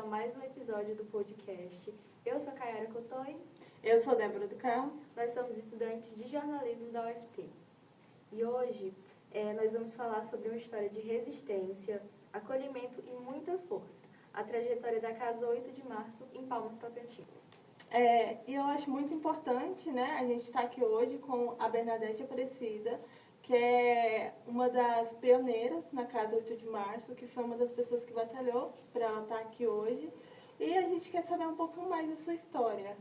mais um episódio do podcast. Eu sou a Caiara Cotoy. Eu sou Débora do Carmo. Nós somos estudantes de jornalismo da UFT. E hoje nós vamos falar sobre uma história de resistência, acolhimento e muita força. A trajetória da Casa 8 de Março em Palmas, Tocantins. E eu acho muito importante, né, a gente estar aqui hoje com a Bernadette Aparecida, que é uma das pioneiras na Casa 8 de Março, que foi uma das pessoas que batalhou para ela estar aqui hoje. E a gente quer saber um pouco mais da sua história.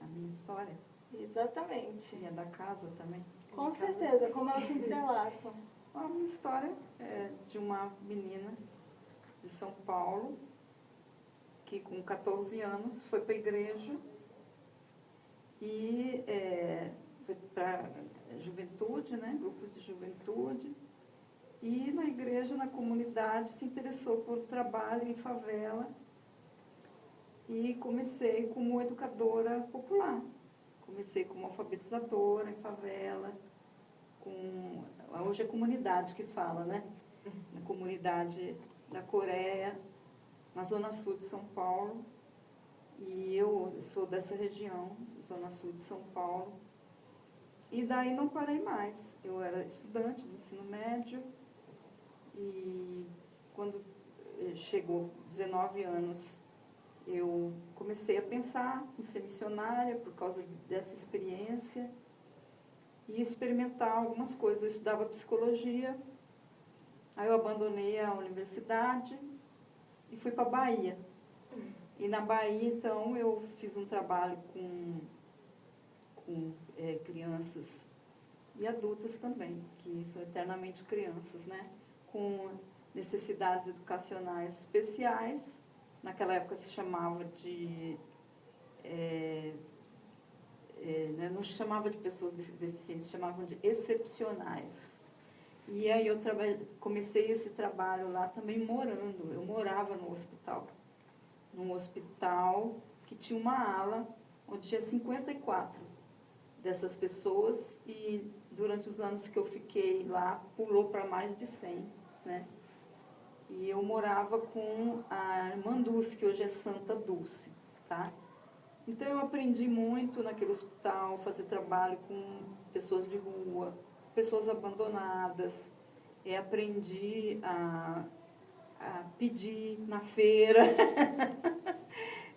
A minha história? Exatamente. E a da casa também? Com certeza, como elas se entrelaçam. A minha história é de uma menina de São Paulo, que com 14 anos foi para a igreja e foi para juventude, né, grupos de juventude, e na igreja, na comunidade, se interessou por trabalho em favela e comecei como educadora popular. Comecei como alfabetizadora em favela, hoje é comunidade que fala, né? Na comunidade da Coreia, na Zona Sul de São Paulo. E eu sou dessa região, Zona Sul de São Paulo. E daí não parei mais. Eu era estudante do ensino médio e quando chegou 19 anos, eu comecei a pensar em ser missionária por causa dessa experiência e experimentar algumas coisas. Eu estudava psicologia, aí eu abandonei a universidade e fui para a Bahia. E na Bahia, então, eu fiz um trabalho com crianças e adultas também, que são eternamente crianças, né? Com necessidades educacionais especiais. Naquela época se chamava não se chamava de pessoas deficientes, se chamavam de excepcionais. E aí eu comecei esse trabalho lá também morando. Eu morava no hospital. Num hospital que tinha uma ala onde tinha 54 dessas pessoas e durante os anos que eu fiquei lá, pulou para mais de 100, né? E eu morava com a irmã Dulce, que hoje é Santa Dulce, tá? Então eu aprendi muito naquele hospital, fazer trabalho com pessoas de rua, pessoas abandonadas. Aprendi a pedir na feira.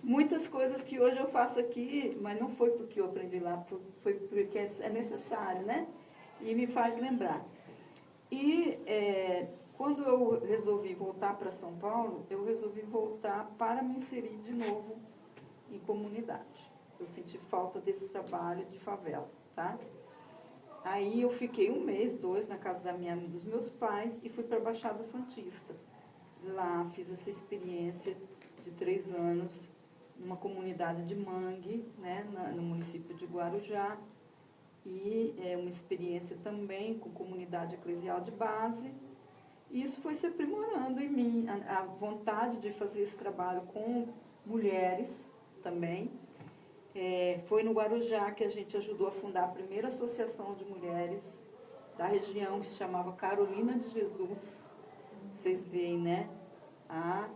Muitas coisas que hoje eu faço aqui, mas não foi porque eu aprendi lá, foi porque é necessário, né? E me faz lembrar. E quando eu resolvi voltar para São Paulo, eu resolvi voltar para me inserir de novo em comunidade. Eu senti falta desse trabalho de favela, tá? Aí eu fiquei 1 mês, 2, na casa dos meus pais e fui para a Baixada Santista. Lá fiz essa experiência de 3 anos, numa comunidade de mangue, né, no município de Guarujá, e uma experiência também com comunidade eclesial de base. E isso foi se aprimorando em mim, a vontade de fazer esse trabalho com mulheres também. Foi no Guarujá que a gente ajudou a fundar a primeira associação de mulheres da região, que se chamava Carolina de Jesus. Vocês veem, né? Há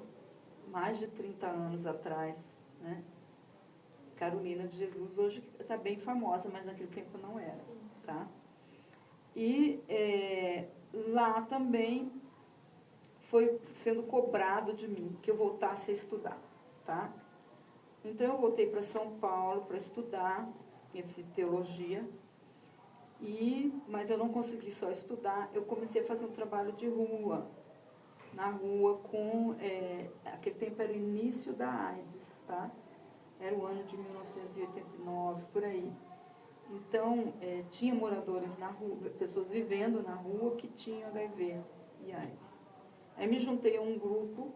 mais de 30 anos atrás, né? Carolina de Jesus hoje está bem famosa, mas naquele tempo não era, tá? E lá também foi sendo cobrado de mim que eu voltasse a estudar, tá? Então eu voltei para São Paulo para estudar, eu fiz teologia, mas eu não consegui só estudar, eu comecei a fazer um trabalho de rua, na rua com, aquele tempo era o início da AIDS, tá? Era o ano de 1989, por aí. Então, tinha moradores na rua, pessoas vivendo na rua que tinham HIV e AIDS. Aí me juntei a um grupo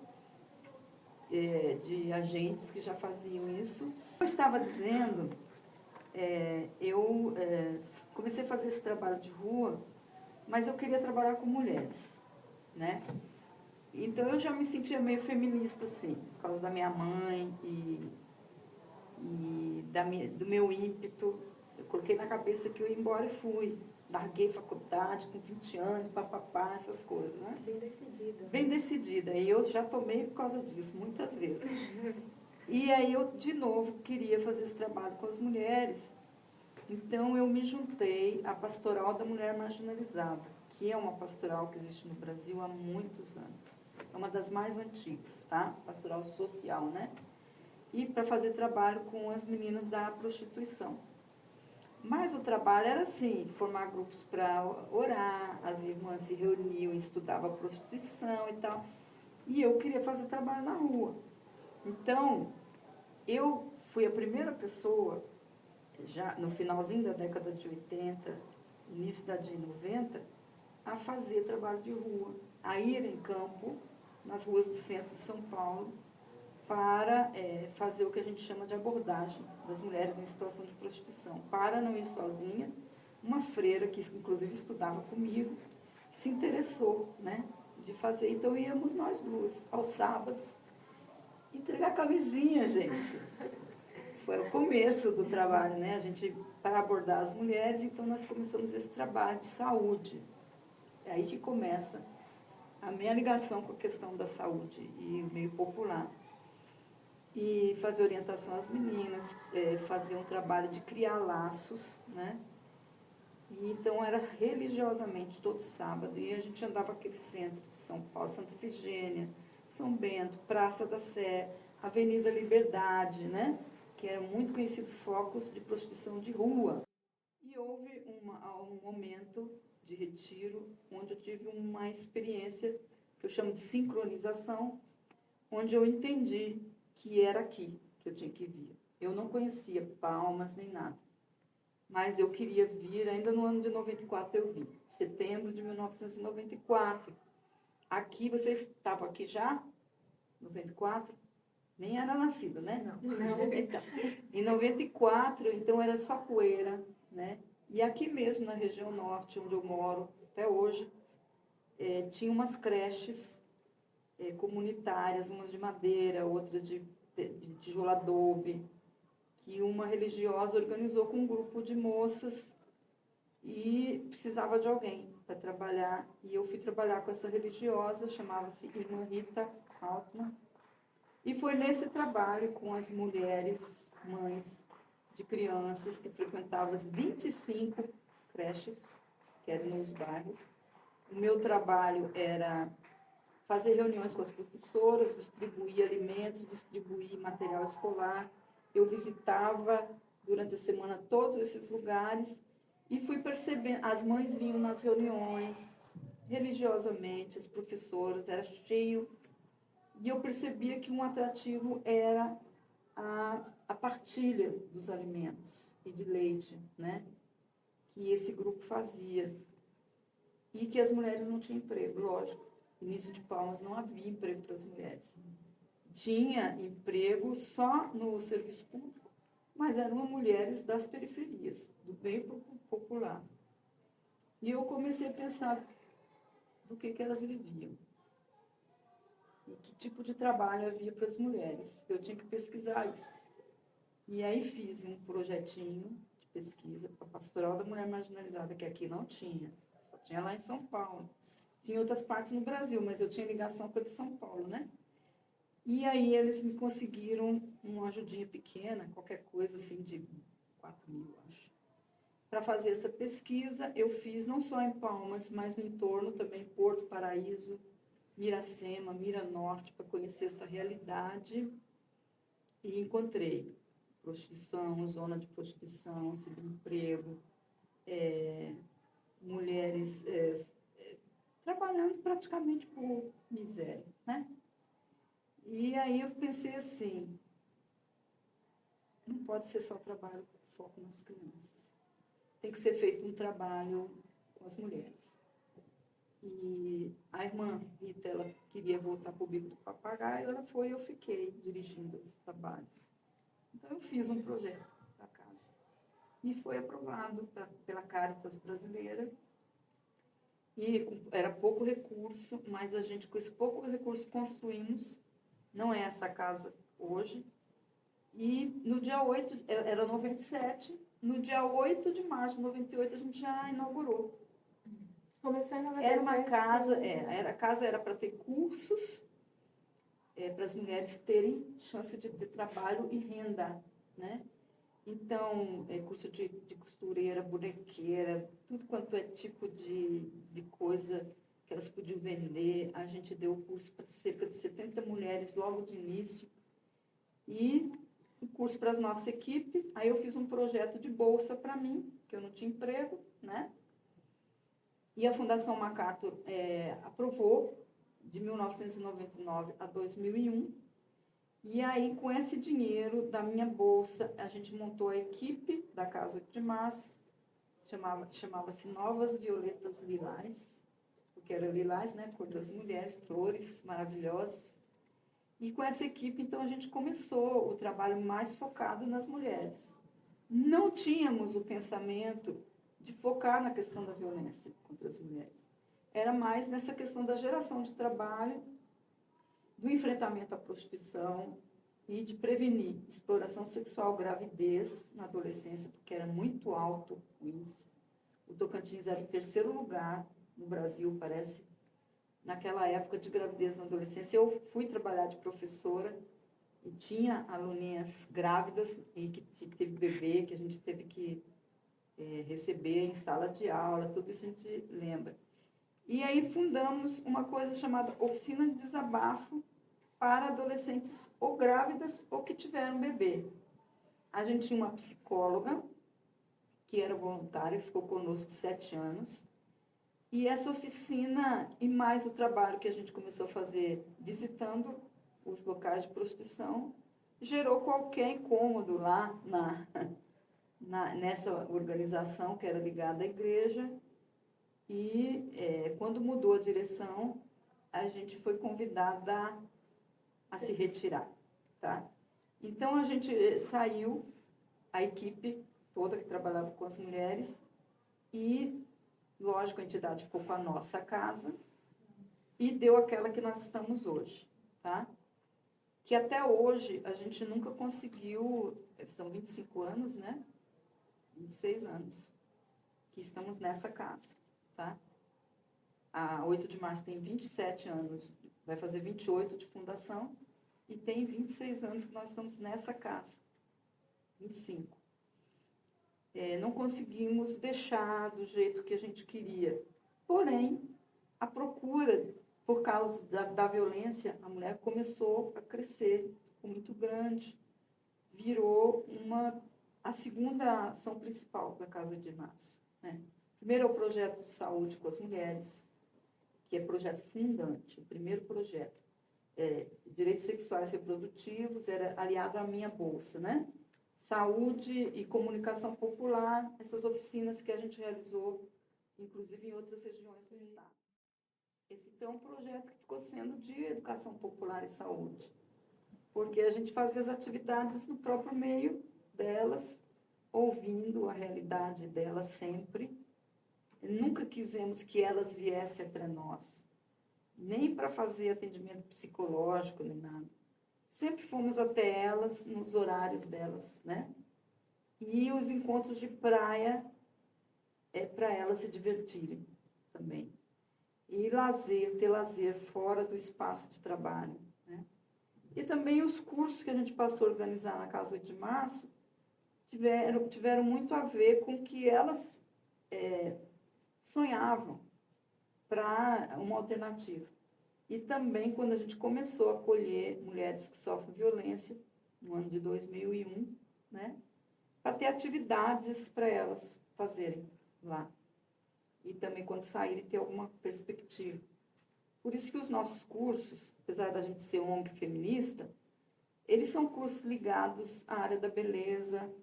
de agentes que já faziam isso. Eu estava dizendo, eu comecei a fazer esse trabalho de rua, mas eu queria trabalhar com mulheres, né? Então eu já me sentia meio feminista, assim, por causa da minha mãe e do meu ímpeto. Eu coloquei na cabeça que eu ia embora e fui. Larguei faculdade com 20 anos, papapá, essas coisas, né? Bem decidida. Bem decidida. E eu já tomei por causa disso, muitas vezes. E aí eu, de novo, queria fazer esse trabalho com as mulheres. Então eu me juntei à Pastoral da Mulher Marginalizada, que é uma pastoral que existe no Brasil há muitos anos. É uma das mais antigas, tá? Pastoral social, né? E para fazer trabalho com as meninas da prostituição. Mas o trabalho era assim, formar grupos para orar, as irmãs se reuniam, estudavam a prostituição e tal. E eu queria fazer trabalho na rua. Então, eu fui a primeira pessoa, já no finalzinho da década de 80, início da de 90, a fazer trabalho de rua, a ir em campo, nas ruas do centro de São Paulo, para fazer o que a gente chama de abordagem das mulheres em situação de prostituição. Para não ir sozinha, uma freira, que inclusive estudava comigo, se interessou, né, de fazer. Então íamos nós duas, aos sábados, entregar camisinha, gente. Foi o começo do trabalho, né? A gente, para abordar as mulheres, então nós começamos esse trabalho de saúde. É aí que começa a minha ligação com a questão da saúde e o meio popular. E fazer orientação às meninas, fazer um trabalho de criar laços, né? E então era religiosamente todo sábado, e a gente andava aquele centro de São Paulo, Santa Efigênia, São Bento, Praça da Sé, Avenida Liberdade, né? Que eram muito conhecidos focos de prostituição de rua. E houve um momento de retiro, onde eu tive uma experiência que eu chamo de sincronização, onde eu entendi que era aqui que eu tinha que vir. Eu não conhecia Palmas nem nada, mas eu queria vir, ainda no ano de 94 eu vim, setembro de 1994. Aqui, você estava aqui já? 94? Nem era nascido, né? Não. Então, em 94, então era só poeira, né? E aqui mesmo, na região norte, onde eu moro até hoje, tinha umas creches comunitárias, umas de madeira, outras de tijolo adobe, que uma religiosa organizou com um grupo de moças e precisava de alguém para trabalhar. E eu fui trabalhar com essa religiosa, chamava-se Irmã Rita Altman. E foi nesse trabalho com as mulheres, mães de crianças, que frequentavam as 25 creches, que eram nos bairros. O meu trabalho era fazer reuniões com as professoras, distribuir alimentos, distribuir material escolar. Eu visitava durante a semana todos esses lugares e fui percebendo, as mães vinham nas reuniões, religiosamente, as professoras, era cheio. E eu percebia que um atrativo era a partilha dos alimentos e de leite, né? Que esse grupo fazia. E que as mulheres não tinham emprego, lógico. Início de Palmas não havia emprego para as mulheres. Tinha emprego só no serviço público, mas eram mulheres das periferias, do bem popular. E eu comecei a pensar do que elas viviam. E que tipo de trabalho havia para as mulheres. Eu tinha que pesquisar isso. E aí fiz um projetinho de pesquisa para a Pastoral da Mulher Marginalizada, que aqui não tinha, só tinha lá em São Paulo. Tinha outras partes no Brasil, mas eu tinha ligação com a de São Paulo, né? E aí eles me conseguiram uma ajudinha pequena, qualquer coisa assim de 4.000, acho. Para fazer essa pesquisa, eu fiz não só em Palmas, mas no entorno também, Porto Paraíso, Miracema, Mira Norte, para conhecer essa realidade. E encontrei prostituição, zona de prostituição, subemprego, mulheres trabalhando praticamente por miséria, né? E aí eu pensei assim, não pode ser só trabalho com foco nas crianças. Tem que ser feito um trabalho com as mulheres. E a irmã Rita, ela queria voltar para o Bico do Papagaio, ela foi e eu fiquei dirigindo esse trabalho. Então eu fiz um projeto da casa. E foi aprovado pela Caritas Brasileira. E era pouco recurso, mas a gente, com esse pouco recurso, construímos. Não é essa casa hoje, E no dia 8, era 97, no dia 8 de março de 98 a gente já inaugurou. Começou em 97. Era uma casa, foi- a casa era para ter cursos, para as mulheres terem chance de ter trabalho e renda, né? Então, curso de costureira, bonequeira, tudo quanto é tipo de coisa que elas podiam vender. A gente deu o curso para cerca de 70 mulheres logo de início. E o curso para a nossa equipe. Aí eu fiz um projeto de bolsa para mim, que eu não tinha emprego, né? E a Fundação MacArthur aprovou de 1999 a 2001. E aí, com esse dinheiro da minha bolsa, a gente montou a equipe da Casa 8 de Março, chamava-se Novas Violetas Lilás, porque era lilás, né, cor das mulheres, flores maravilhosas. E com essa equipe, então, a gente começou o trabalho mais focado nas mulheres. Não tínhamos o pensamento de focar na questão da violência contra as mulheres. Era mais nessa questão da geração de trabalho, do enfrentamento à prostituição e de prevenir exploração sexual, gravidez na adolescência, porque era muito alto o índice. O Tocantins era o terceiro lugar no Brasil, parece, naquela época de gravidez na adolescência. Eu fui trabalhar de professora e tinha aluninhas grávidas e que teve bebê, que a gente teve que receber em sala de aula, tudo isso a gente lembra. E aí fundamos uma coisa chamada Oficina de Desabafo para adolescentes ou grávidas ou que tiveram bebê. A gente tinha uma psicóloga, que era voluntária, que ficou conosco 7 anos. E essa oficina, e mais o trabalho que a gente começou a fazer visitando os locais de prostituição, gerou qualquer incômodo lá nessa organização que era ligada à igreja. E quando mudou a direção, a gente foi convidada a se retirar, tá? Então, a gente saiu, a equipe toda que trabalhava com as mulheres, e, lógico, a entidade ficou com a nossa casa e deu aquela que nós estamos hoje, tá? Que até hoje a gente nunca conseguiu, são 25 anos, né? 26 anos que estamos nessa casa, tá? A 8 de março tem 27 anos, vai fazer 28 de fundação, e tem 26 anos que nós estamos nessa casa, 25. Não conseguimos deixar do jeito que a gente queria. Porém, a procura, por causa da violência, a mulher começou a crescer, ficou muito grande, virou a segunda ação principal da Casa de Março, né? Primeiro é o projeto de saúde com as mulheres, que é projeto fundante, o primeiro projeto. Direitos sexuais e reprodutivos, era aliado à minha bolsa, né? Saúde e comunicação popular, essas oficinas que a gente realizou, inclusive em outras regiões do estado. Esse então é um projeto que ficou sendo de educação popular e saúde, porque a gente fazia as atividades no próprio meio delas, ouvindo a realidade delas sempre. Nunca quisemos que elas viessem até nós, nem para fazer atendimento psicológico, nem nada. Sempre fomos até elas, nos horários delas, né? E os encontros de praia para elas se divertirem também. E ter lazer fora do espaço de trabalho, né? E também os cursos que a gente passou a organizar na Casa 8 de Março tiveram muito a ver com o que elas sonhavam para uma alternativa. E também quando a gente começou a acolher mulheres que sofrem violência, no ano de 2001, né, para ter atividades para elas fazerem lá. E também quando saírem ter alguma perspectiva. Por isso que os nossos cursos, apesar da gente ser ONG feminista, eles são cursos ligados à área da beleza,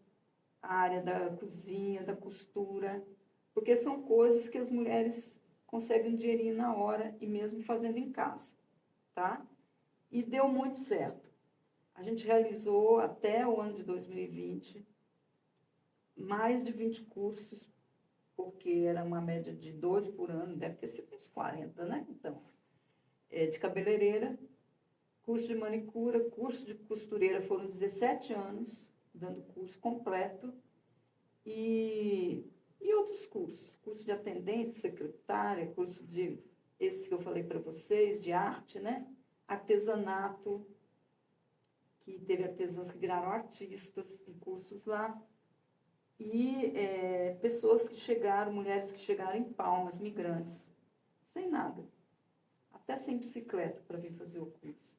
à área da cozinha, da costura, porque são coisas que as mulheres conseguem um dinheirinho na hora e mesmo fazendo em casa, tá? E deu muito certo. A gente realizou até o ano de 2020 mais de 20 cursos, porque era uma média de 2 por ano, deve ter sido uns 40, né? Então, de cabeleireira, curso de manicura, curso de costureira, foram 17 anos, dando curso completo, e outros cursos, curso de atendente, secretária, curso de, esse que eu falei para vocês, de arte, né? Artesanato, que teve artesãs que viraram artistas em cursos lá, e pessoas que chegaram, mulheres que chegaram em Palmas, migrantes, sem nada, até sem bicicleta para vir fazer o curso,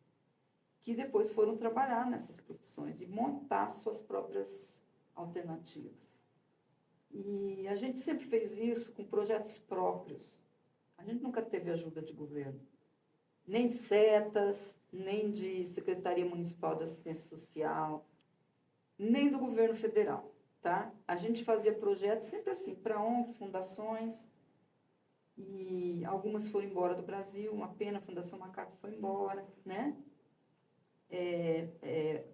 que depois foram trabalhar nessas profissões e montar suas próprias alternativas. E a gente sempre fez isso com projetos próprios. A gente nunca teve ajuda de governo, nem de setas, nem de Secretaria Municipal de Assistência Social, nem do governo federal, tá? A gente fazia projetos sempre assim, para ONGs, fundações, e algumas foram embora do Brasil, uma pena, a Fundação MacArthur foi embora, né?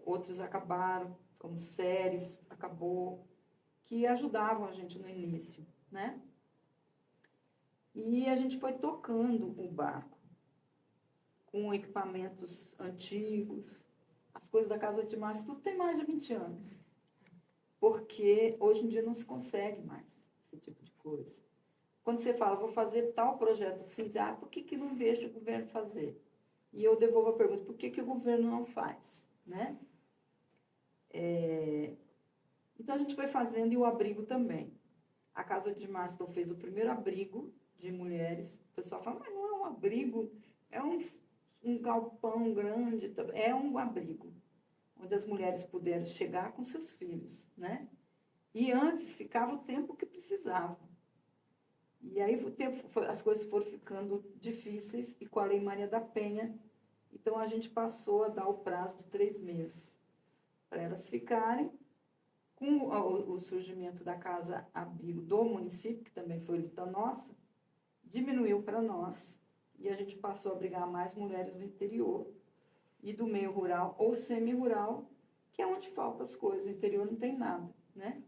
Outros acabaram, como séries, acabou, que ajudavam a gente no início, né? E a gente foi tocando o barco, com equipamentos antigos, as coisas da Casa de Março, tudo tem mais de 20 anos, porque hoje em dia não se consegue mais esse tipo de coisa. Quando você fala, vou fazer tal projeto assim, diz, por que não deixa o governo fazer? E eu devolvo a pergunta, por que o governo não faz, né? Então, a gente foi fazendo, e o abrigo também. A Casa de Marston fez o primeiro abrigo de mulheres. O pessoal fala, mas não é um abrigo, é um galpão grande. É um abrigo, onde as mulheres puderam chegar com seus filhos, né? E antes ficava o tempo que precisavam. E aí as coisas foram ficando difíceis, e com a Lei Maria da Penha, então a gente passou a dar o prazo de 3 meses para elas ficarem. Com o surgimento da Casa Abrigo do município, que também foi luta nossa, diminuiu para nós, e a gente passou a abrigar mais mulheres do interior e do meio rural ou semi-rural, que é onde faltam as coisas, o interior não tem nada, né?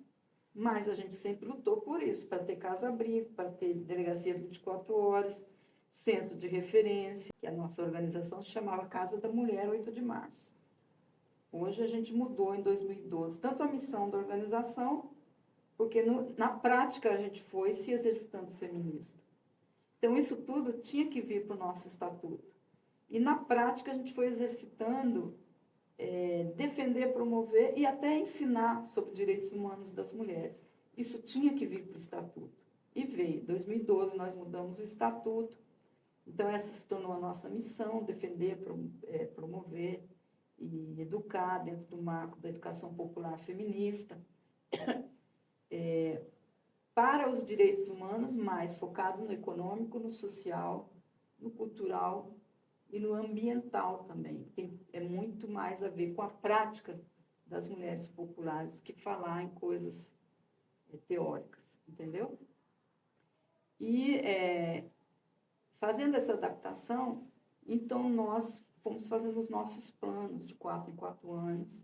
Mas a gente sempre lutou por isso, para ter casa-abrigo, para ter delegacia 24 horas, centro de referência, que a nossa organização se chamava Casa da Mulher 8 de Março. Hoje a gente mudou em 2012, tanto a missão da organização, porque na prática a gente foi se exercitando feminista. Então isso tudo tinha que vir para o nosso estatuto. E na prática a gente foi exercitando, defender, promover e até ensinar sobre direitos humanos das mulheres. Isso tinha que vir para o estatuto. E veio. Em 2012 nós mudamos o estatuto. Então essa se tornou a nossa missão, defender, promover e educar dentro do marco da educação popular feminista, para os direitos humanos, mais focado no econômico, no social, no cultural e no ambiental também. É muito mais a ver com a prática das mulheres populares do que falar em coisas teóricas, entendeu? E fazendo essa adaptação, então nós fomos fazendo os nossos planos de 4 em 4 anos,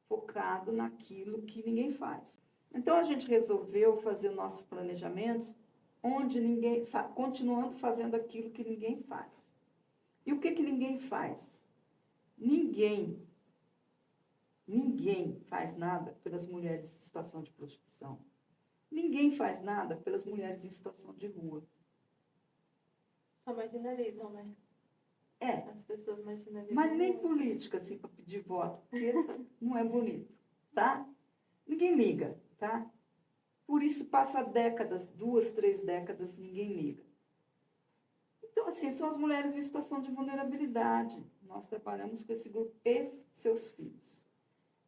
focado naquilo que ninguém faz. Então, a gente resolveu fazer nossos planejamentos onde continuando fazendo aquilo que ninguém faz. E o que ninguém faz? Ninguém faz nada pelas mulheres em situação de prostituição. Ninguém faz nada pelas mulheres em situação de rua. Só marginalizam, né? As pessoas marginalizam. Mas nem política, assim, para pedir voto, porque não é bonito, tá? Ninguém liga, tá? Por isso passa décadas, 2, 3 décadas, ninguém liga. Então, assim, são as mulheres em situação de vulnerabilidade. Nós trabalhamos com esse grupo e seus filhos.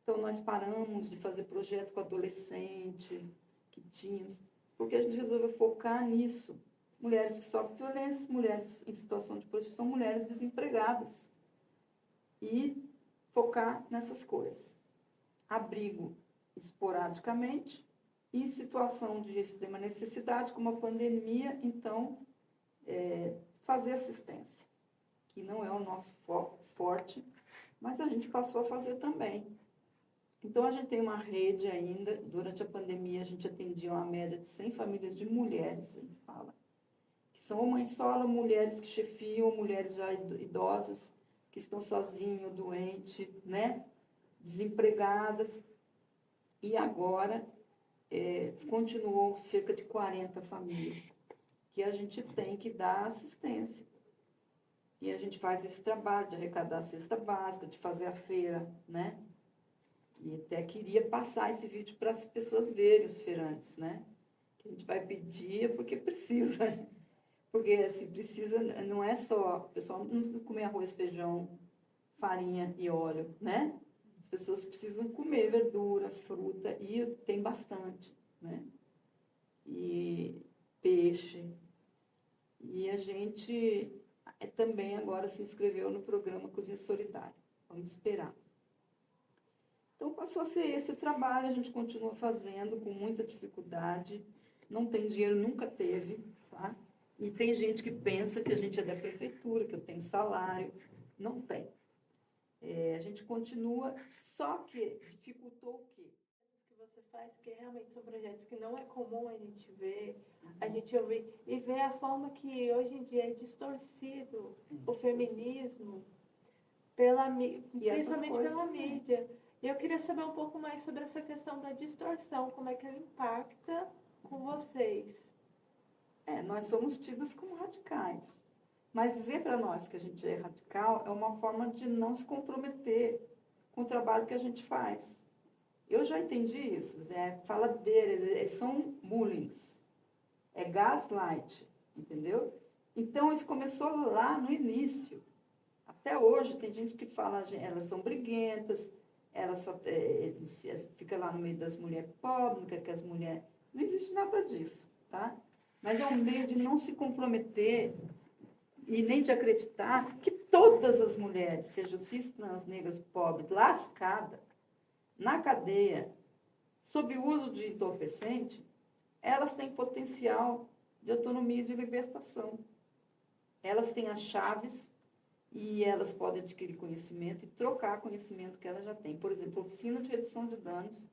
Então, nós paramos de fazer projeto com adolescente, que tínhamos, porque a gente resolveu focar nisso. Mulheres que sofrem violência, mulheres em situação de prostituição, mulheres desempregadas. E focar nessas coisas. Abrigo esporadicamente, e situação de extrema necessidade, como a pandemia, então, fazer assistência, que não é o nosso forte, mas a gente passou a fazer também. Então, a gente tem uma rede ainda, durante a pandemia, a gente atendia uma média de 100 famílias de mulheres, a gente fala, que são mães solo, mulheres que chefiam, mulheres já idosas, que estão sozinhos, doentes, né? Desempregadas. E agora continuou cerca de 40 famílias que a gente tem que dar assistência. E a gente faz esse trabalho de arrecadar a cesta básica, de fazer a feira, né? E até queria passar esse vídeo para as pessoas verem, os feirantes, né? Que a gente vai pedir porque precisa. Porque, assim, precisa, não é só, o pessoal não comer arroz, feijão, farinha e óleo, né? As pessoas precisam comer verdura, fruta, e tem bastante, né? E peixe. E a gente também agora se inscreveu no programa Cozinha Solidária. Vamos esperar. Então, passou a ser esse o trabalho, a gente continua fazendo com muita dificuldade. Não tem dinheiro, nunca teve, tá? E tem gente que pensa que a gente é da prefeitura, que eu tenho salário. Não tem. A gente continua, só que dificultou o quê? Que você faz, que realmente são projetos que não é comum a gente ver, a gente ouvir, e ver a forma que hoje em dia é distorcido o feminismo, principalmente pela mídia. E eu queria saber um pouco mais sobre essa questão da distorção, como é que ela impacta com vocês. Nós somos tidos como radicais. Mas dizer para nós que a gente é radical é uma forma de não se comprometer com o trabalho que a gente faz. Eu já entendi isso. Faladeira, são mullings. É gaslight, entendeu? Então, isso começou lá no início. Até hoje, tem gente que fala, elas são briguentas, elas só fica lá no meio das mulheres pobres, não quer que as mulheres... Não existe nada disso, tá? Mas é um meio de não se comprometer e nem de acreditar que todas as mulheres, sejam cis, trans, negras, pobres, lascadas, na cadeia, sob o uso de entorpecente, elas têm potencial de autonomia e de libertação. Elas têm as chaves e elas podem adquirir conhecimento e trocar conhecimento que elas já têm. Por exemplo, oficina de redução de danos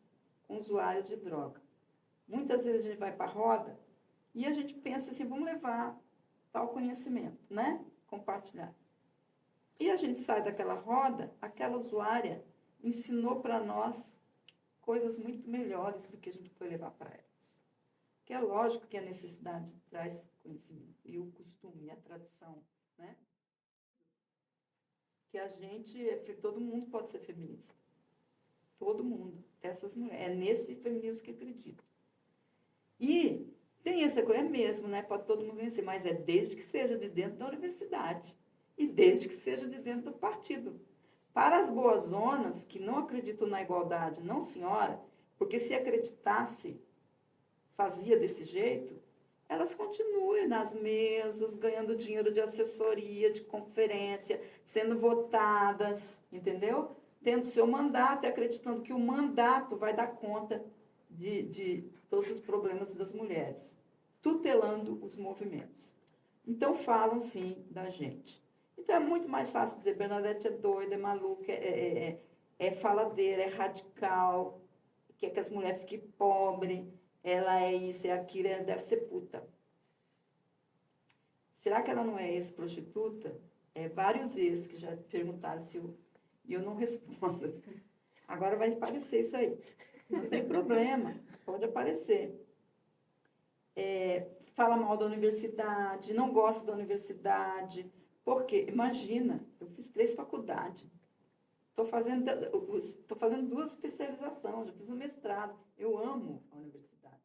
com usuários de droga. Muitas vezes a gente vai para a roda e a gente pensa assim, vamos levar tal conhecimento, né? Compartilhar. E a gente sai daquela roda, aquela usuária ensinou para nós coisas muito melhores do que a gente foi levar para elas. Que é lógico que a necessidade traz conhecimento, e o costume, e a tradição, né? Que a gente, todo mundo pode ser feminista. Todo mundo. Essas mulheres. É nesse feminismo que acredito. E tem essa coisa mesmo, né? Pode todo mundo conhecer, mas é desde que seja de dentro da universidade. E desde que seja de dentro do partido. Para as boas zonas que não acreditam na igualdade, não, senhora, porque se acreditasse, fazia desse jeito, elas continuem nas mesas, ganhando dinheiro de assessoria, de conferência, sendo votadas, entendeu? Tendo seu mandato e acreditando que o mandato vai dar conta de todos os problemas das mulheres, tutelando os movimentos. Então, falam, sim, da gente. Então, é muito mais fácil dizer, Bernadette é doida, é maluca, é faladeira, é radical, quer que as mulheres fiquem pobres, ela é isso, é aquilo, ela deve ser puta. Será que ela não é ex-prostituta? Vários ex que já perguntaram se eu... E eu não respondo. Agora vai aparecer isso aí. Não tem problema, pode aparecer. Fala mal da universidade, não gosta da universidade. Por quê? Imagina, eu fiz 3 faculdades. Estou fazendo 2 especializações, já fiz um mestrado. Eu amo a universidade.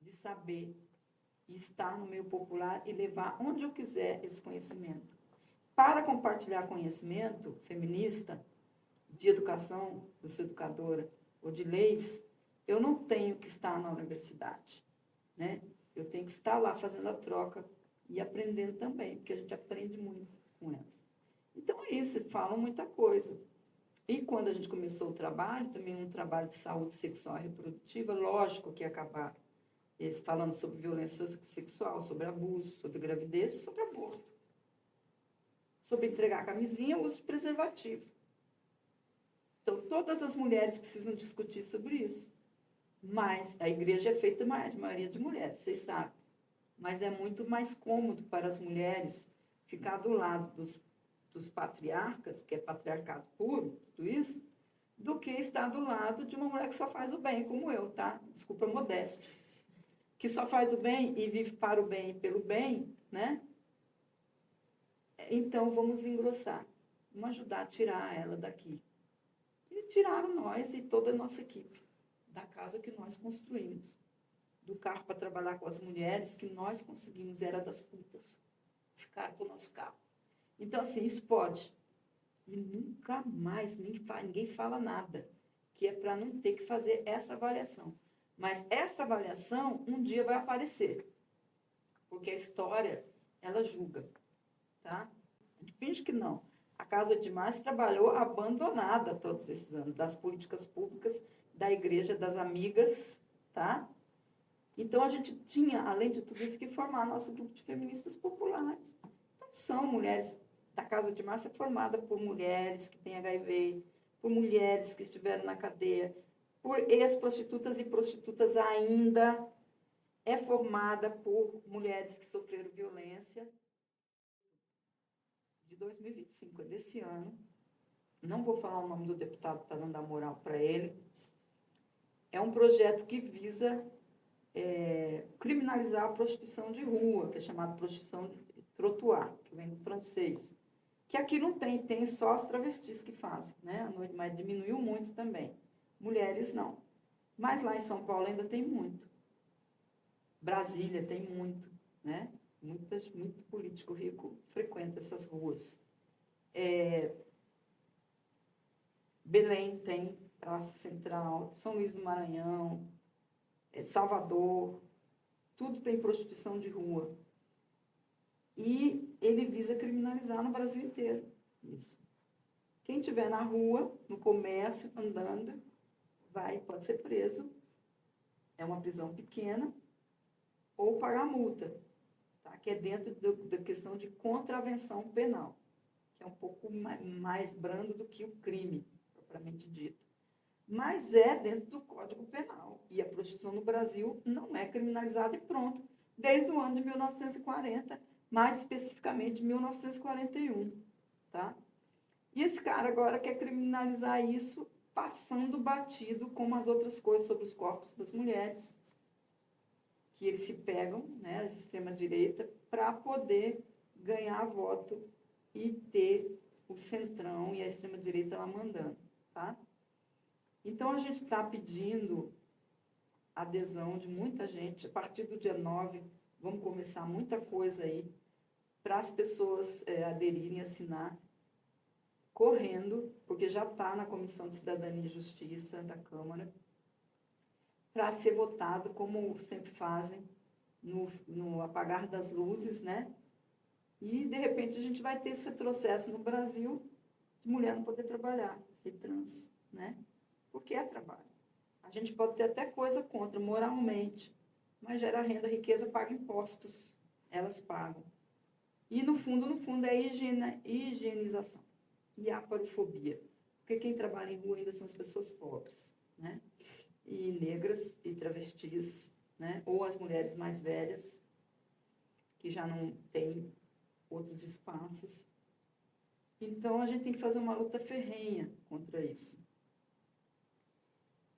De saber e estar no meio popular e levar onde eu quiser esse conhecimento. Para compartilhar conhecimento feminista, de educação, eu sou educadora, ou de leis, eu não tenho que estar na universidade, né? Eu tenho que estar lá fazendo a troca e aprendendo também, porque a gente aprende muito com elas. Então, é isso, falam muita coisa. E quando a gente começou o trabalho, também um trabalho de saúde sexual e reprodutiva, lógico que ia acabar falando sobre violência sexual, sobre abuso, sobre gravidez, sobre aborto. Sobre entregar a camisinha, uso de preservativo. Então, todas as mulheres precisam discutir sobre isso. Mas a igreja é feita de maioria de mulheres, vocês sabem. Mas é muito mais cômodo para as mulheres ficar do lado dos dos patriarcas, que é patriarcado puro, tudo isso, do que estar do lado de uma mulher que só faz o bem, como eu, tá? Desculpa a modéstia. Que só faz o bem e vive para o bem e pelo bem, né? Então, vamos engrossar. Vamos ajudar a tirar ela daqui. E tiraram nós e toda a nossa equipe da casa que nós construímos. Do carro para trabalhar com as mulheres que nós conseguimos, era das putas. Ficaram com o nosso carro. Então, assim, isso pode. E nunca mais ninguém fala nada, que é para não ter que fazer essa avaliação. Mas essa avaliação um dia vai aparecer, porque a história, ela julga, tá? A gente finge que não. A Casa de Março trabalhou abandonada todos esses anos, das políticas públicas, da igreja, das amigas, tá? Então, a gente tinha, além de tudo isso, que formar nosso grupo de feministas populares. Então, são mulheres. A Casa de Março é formada por mulheres que têm HIV, por mulheres que estiveram na cadeia, por ex-prostitutas e prostitutas ainda. É formada por mulheres que sofreram violência. De 2025, é desse ano. Não vou falar o nome do deputado para não dar moral para ele. É um projeto que visa criminalizar a prostituição de rua, que é chamada prostituição de trottoir, que vem do francês. Que aqui não tem só as travestis que fazem, né? Mas diminuiu muito também. Mulheres não. Mas lá em São Paulo ainda tem muito. Brasília tem muito, né? Muito político rico frequenta essas ruas. Belém tem Praça Central, São Luís do Maranhão, Salvador, tudo tem prostituição de rua. E ele visa criminalizar no Brasil inteiro isso. Quem estiver na rua, no comércio, andando, pode ser preso. É uma prisão pequena. Ou pagar multa, tá? Que é dentro da questão de contravenção penal, que é um pouco mais brando do que o crime, propriamente dito. Mas é dentro do Código Penal. E a prostituição no Brasil não é criminalizada e pronto. Desde o ano de 1940, mais especificamente 1941. Tá? E esse cara agora quer criminalizar isso passando batido como as outras coisas sobre os corpos das mulheres, que eles se pegam, né, a extrema-direita, para poder ganhar voto e ter o centrão e a extrema-direita lá mandando, tá? Então, a gente está pedindo adesão de muita gente. A partir do dia 9, vamos começar muita coisa aí para as pessoas aderirem, assinar, correndo, porque já está na Comissão de Cidadania e Justiça da Câmara, para ser votado, como sempre fazem, no apagar das luzes, né? E, de repente, a gente vai ter esse retrocesso no Brasil de mulher não poder trabalhar, e trans, né? Porque é trabalho. A gente pode ter até coisa contra, moralmente, mas gera renda, riqueza, paga impostos. Elas pagam. E, no fundo, é a higienização e a aparofobia. Porque quem trabalha em rua ainda são as pessoas pobres, né? E negras e travestis, né? Ou as mulheres mais velhas, que já não têm outros espaços. Então, a gente tem que fazer uma luta ferrenha contra isso.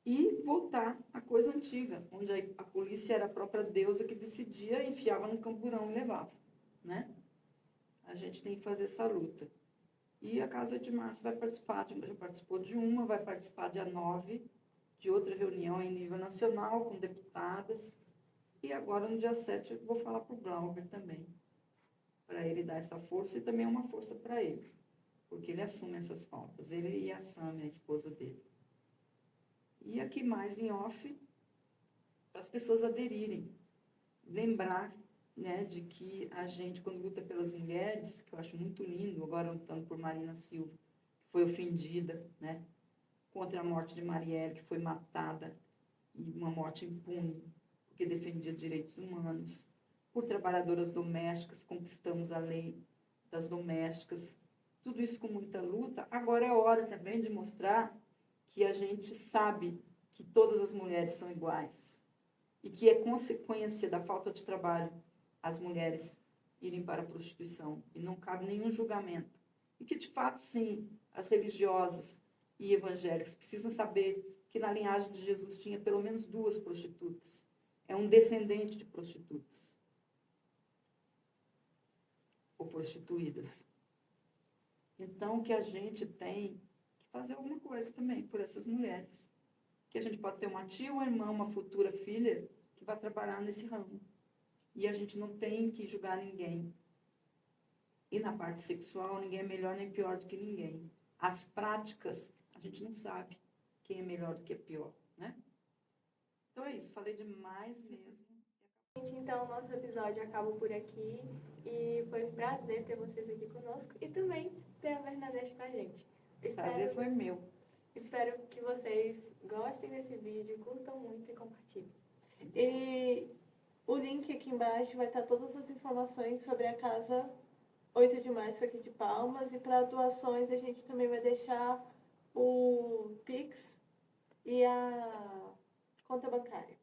E voltar à coisa antiga, onde a polícia era a própria deusa que decidia, enfiava no camburão e levava, né? A gente tem que fazer essa luta. E a Casa de Março vai participar, já participou de uma, vai participar dia 9, de outra reunião em nível nacional, com deputadas. E agora, no dia 7, eu vou falar para o Glauber também, para ele dar essa força, e também é uma força para ele, porque ele assume essas pautas, ele e a Sâmia, a esposa dele. E aqui mais em off, para as pessoas aderirem, lembrar, né, de que a gente, quando luta pelas mulheres, que eu acho muito lindo, agora lutando por Marina Silva, que foi ofendida, né, contra a morte de Marielle, que foi matada, e uma morte impune, porque defendia direitos humanos. Por trabalhadoras domésticas, conquistamos a lei das domésticas. Tudo isso com muita luta. Agora é hora também de mostrar que a gente sabe que todas as mulheres são iguais e que é consequência da falta de trabalho as mulheres irem para a prostituição. E não cabe nenhum julgamento. E que, de fato, sim, as religiosas e evangélicas precisam saber que na linhagem de Jesus tinha pelo menos 2 prostitutas. É um descendente de prostitutas. Ou prostituídas. Então, que a gente tem que fazer alguma coisa também por essas mulheres. Que a gente pode ter uma tia, uma irmã, uma futura filha que vai trabalhar nesse ramo. E a gente não tem que julgar ninguém. E na parte sexual, ninguém é melhor nem pior do que ninguém. As práticas, a gente não sabe quem é melhor do que é pior, né? Então é isso, falei demais mesmo. Gente, então, nosso episódio acaba por aqui e foi um prazer ter vocês aqui conosco e também ter a Bernadette com a gente. O prazer foi meu. Espero que vocês gostem desse vídeo, curtam muito e compartilhem. E o link aqui embaixo vai estar todas as informações sobre a Casa 8 de Março aqui de Palmas. E para doações a gente também vai deixar o Pix e a conta bancária.